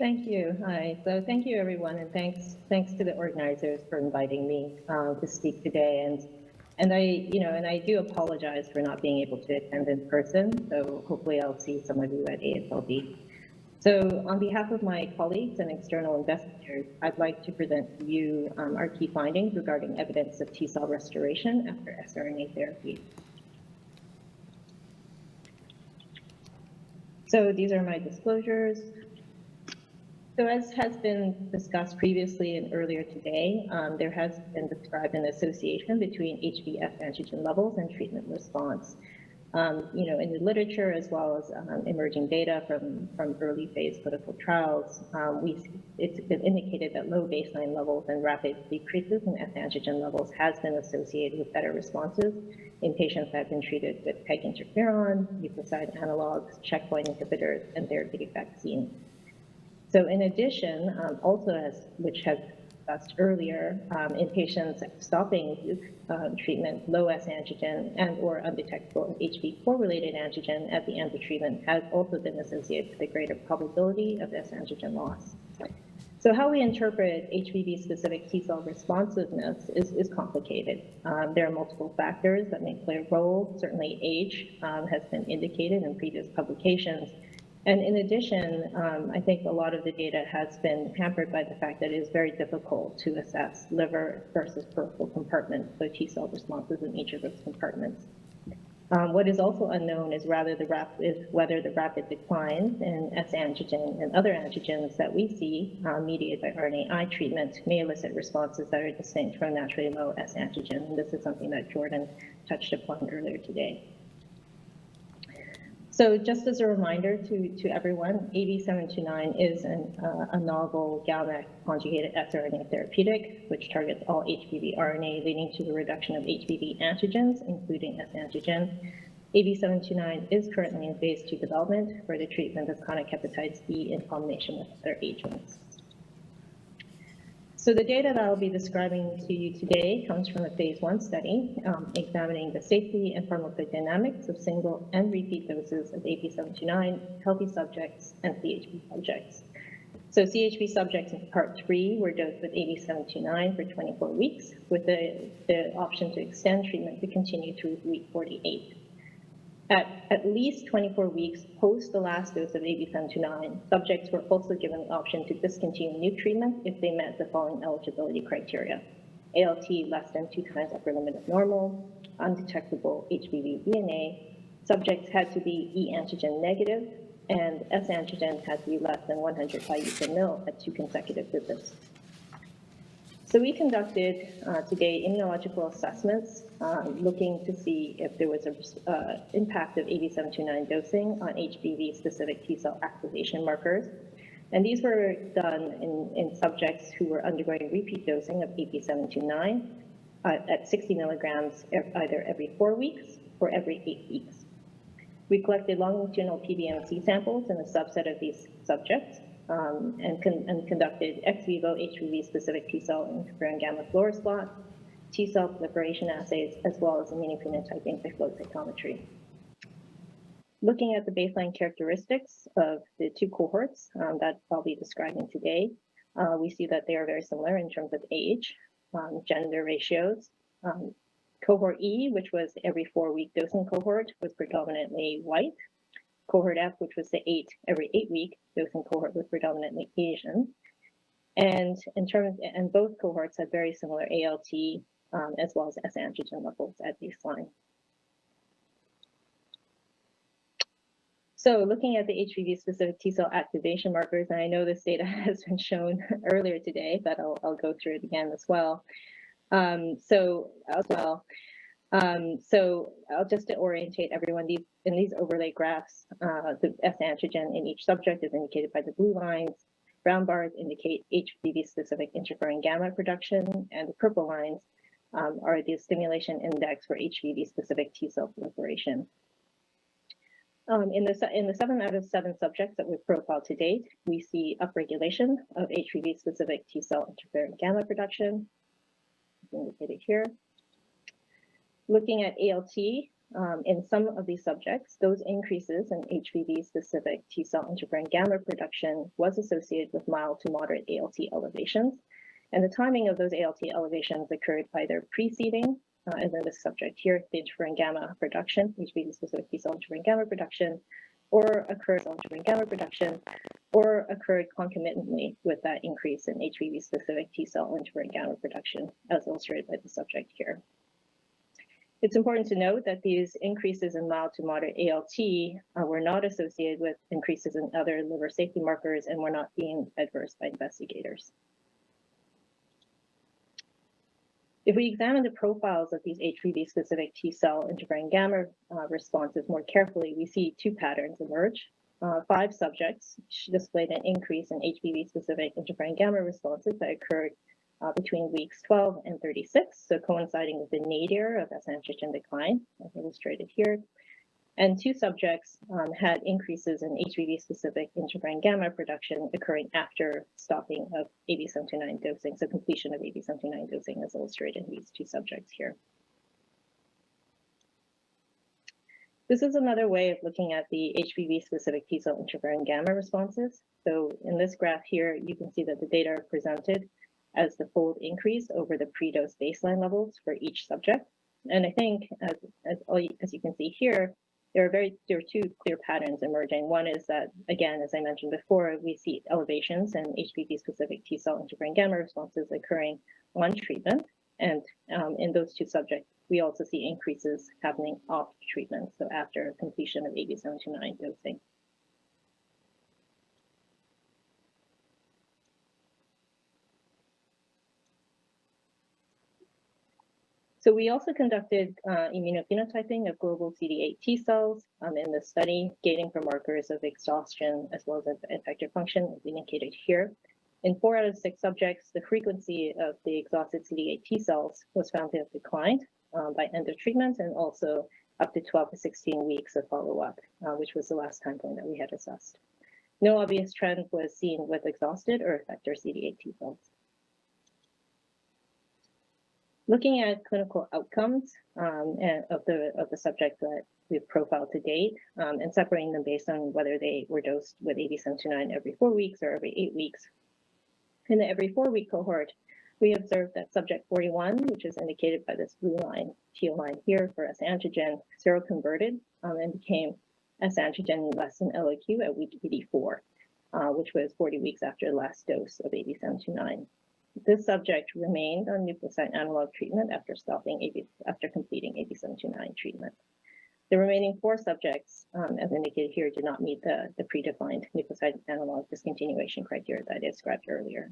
Thank you. Hi. So thank you, everyone, and thanks to the organizers for inviting me to speak today. And I do apologize for not being able to attend in person. So hopefully I'll see some of you at AASLD. So on behalf of my colleagues and external investigators, I'd like to present to you our key findings regarding evidence of T-cell restoration after siRNA therapy. So these are my disclosures. So as has been discussed previously and earlier today, there has been described an association between HBs antigen levels and treatment response. In the literature, as well as emerging data from early phase clinical trials, it's been indicated that low baseline levels and rapid decreases in S antigen levels has been associated with better responses in patients that have been treated with PEG interferon, nucleoside analogs, checkpoint inhibitors, and therapeutic vaccines. So in addition, which has discussed earlier, in patients stopping treatment, low S antigen and or undetectable HB4-related antigen at the end of treatment has also been associated with a greater probability of S antigen loss. So how we interpret HBV-specific T-cell responsiveness is complicated. There are multiple factors that may play a role. Certainly age has been indicated in previous publications. And in addition, I think a lot of the data has been hampered by the fact that it is very difficult to assess liver versus peripheral compartments, so T-cell responses in each of those compartments. What is also unknown is whether the rapid declines in S antigen and other antigens that we see mediated by RNAi treatment may elicit responses that are distinct from naturally low S antigen. And this is something that Jordan touched upon earlier today. So just as a reminder to everyone, AB729 is a novel GalNAc-conjugated siRNA therapeutic, which targets all HBV RNA, leading to the reduction of HBV antigens, including S antigen. AB729 is currently in phase 2 development for the treatment of chronic hepatitis B in combination with other agents. So the data that I'll be describing to you today comes from a phase 1 study examining the safety and pharmacodynamics of single and repeat doses of AB729, healthy subjects, and CHB subjects. So CHB subjects in part 3 were dosed with AB729 for 24 weeks, with the option to extend treatment to continue through week 48. At least 24 weeks post the last dose of AB729, subjects were also given the option to discontinue new treatment if they met the following eligibility criteria: ALT less than 2 times upper limit of normal, undetectable HBV DNA, subjects had to be E antigen negative, and S antigen had to be less than 100 IU/ml at 2 consecutive visits. So we conducted today immunological assessments looking to see if there was an impact of AB729 dosing on HBV-specific T-cell activation markers. And these were done in subjects who were undergoing repeat dosing of AB729 at 60 milligrams either every 4 weeks or every 8 weeks. We collected longitudinal PBMC samples in a subset of these subjects and conducted ex vivo HBV-specific T-cell interferon gamma fluorescence plot, T-cell proliferation assays, as well as immunophenotyping by flow cytometry. Looking at the baseline characteristics of the 2 cohorts that I'll be describing today, we see that they are very similar in terms of age, gender ratios. Cohort E, which was every 4-week dosing cohort, was predominantly white. Cohort F, which was the every 8-week dosing cohort, was predominantly Asian. And both cohorts had very similar ALT as well as S antigen levels at baseline. So looking at the HBV-specific T-cell activation markers, and I know this data has been shown earlier today, but I'll go through it again as well. So just to orientate everyone, in these overlay graphs, the S antigen in each subject is indicated by the blue lines. Brown bars indicate HBV-specific interferon gamma production, and the purple lines are the stimulation index for HBV-specific T-cell proliferation. In the 7 out of 7 subjects that we've profiled to date, we see upregulation of HBV-specific T-cell interferon gamma production, indicated here. Looking at ALT, in some of these subjects, those increases in HPV-specific T-cell interferon gamma production was associated with mild to moderate ALT elevations. And the timing of those ALT elevations occurred either preceding, as in this subject here, the interferon gamma production, HPV-specific T-cell interferon gamma production, or occurred interferon gamma production, or occurred concomitantly with that increase in HPV-specific T-cell interferon gamma production, as illustrated by the subject here. It's important to note that these increases in mild to moderate ALT were not associated with increases in other liver safety markers and were not deemed adverse by investigators. If we examine the profiles of these HPV-specific T-cell interferon gamma responses more carefully, we see two patterns emerge. 5 subjects displayed an increase in HPV-specific interferon gamma responses that occurred between weeks 12 and 36, so coinciding with the nadir of S antigen decline, as illustrated here. And 2 subjects had increases in HPV-specific interferon gamma production occurring after stopping of AB729 dosing, so completion of AB729 dosing as illustrated in these 2 subjects here. This is another way of looking at the HPV-specific T-cell interferon gamma responses. So in this graph here, you can see that the data are presented as the fold increase over the pre-dose baseline levels for each subject. And I think, as you can see here, there are 2 clear patterns emerging. One is that, again, as I mentioned before, we see elevations in HPV-specific T-cell interferon gamma responses occurring on treatment. And in those 2 subjects, we also see increases happening off treatment, so after completion of AB729 dosing. So we also conducted immunophenotyping of global CD8 T cells in this study, gating for markers of exhaustion as well as effector function, as indicated here. In 4 out of 6 subjects, the frequency of the exhausted CD8 T cells was found to have declined by end of treatment and also up to 12 to 16 weeks of follow-up, which was the last time point that we had assessed. No obvious trend was seen with exhausted or effector CD8 T cells. Looking at clinical outcomes of the subjects that we've profiled to date and separating them based on whether they were dosed with AB729 every 4 weeks or every 8 weeks. In the every 4-week cohort, we observed that subject 41, which is indicated by this blue line, teal line here for S antigen, seroconverted and became S antigen less than LOQ at week 84, which was 40 weeks after the last dose of AB729. This subject remained on nucleoside analog treatment after completing AB729 treatment. The remaining 4 subjects, as indicated here, did not meet the predefined nucleoside analog discontinuation criteria that I described earlier.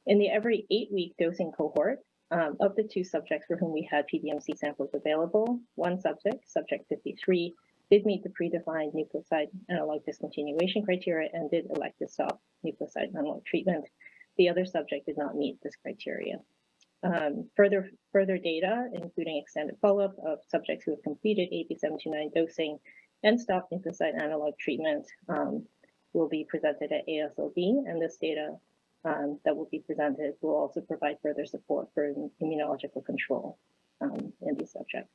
In the every 8-week dosing cohort, of the 2 subjects for whom we had PBMC samples available, 1 subject, subject 53, did meet the predefined nucleoside analog discontinuation criteria and did elect to stop nucleoside analog treatment. The other subject did not meet this criteria. Further data, including extended follow-up of subjects who have completed AB729 dosing and stopped nucleoside analog treatment, will be presented at AASLD, and this data that will be presented will also provide further support for immunological control in these subjects.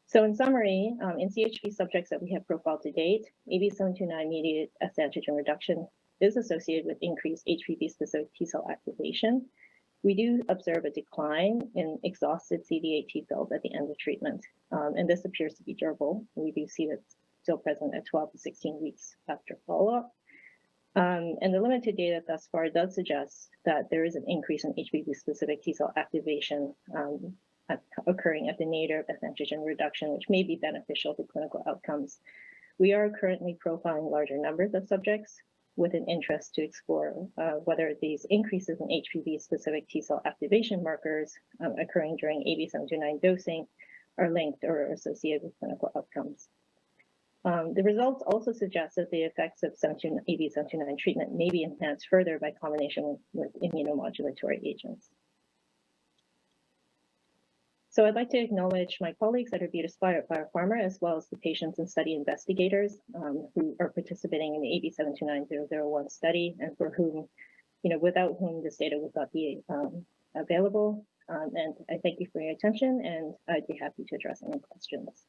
So in summary, in CHP subjects that we have profiled to date, AB729-mediated S antigen reduction is associated with increased HPV-specific T-cell activation. We do observe a decline in exhausted CD8 T cells at the end of treatment, and this appears to be durable. We do see that still present at 12 to 16 weeks after follow-up. And the limited data thus far does suggest that there is an increase in HPV-specific T-cell activation occurring at the nadir of S antigen reduction, which may be beneficial to clinical outcomes. We are currently profiling larger numbers of subjects with an interest to explore whether these increases in HPV-specific T-cell activation markers occurring during AB729 dosing are linked or associated with clinical outcomes. The results also suggest that the effects of AB729 treatment may be enhanced further by combination with immunomodulatory agents. So I'd like to acknowledge my colleagues at Arbutus Biopharma, as well as the patients and study investigators who are participating in the AB729-001 study and for whom without whom this data would not be available. And I thank you for your attention, and I'd be happy to address any questions.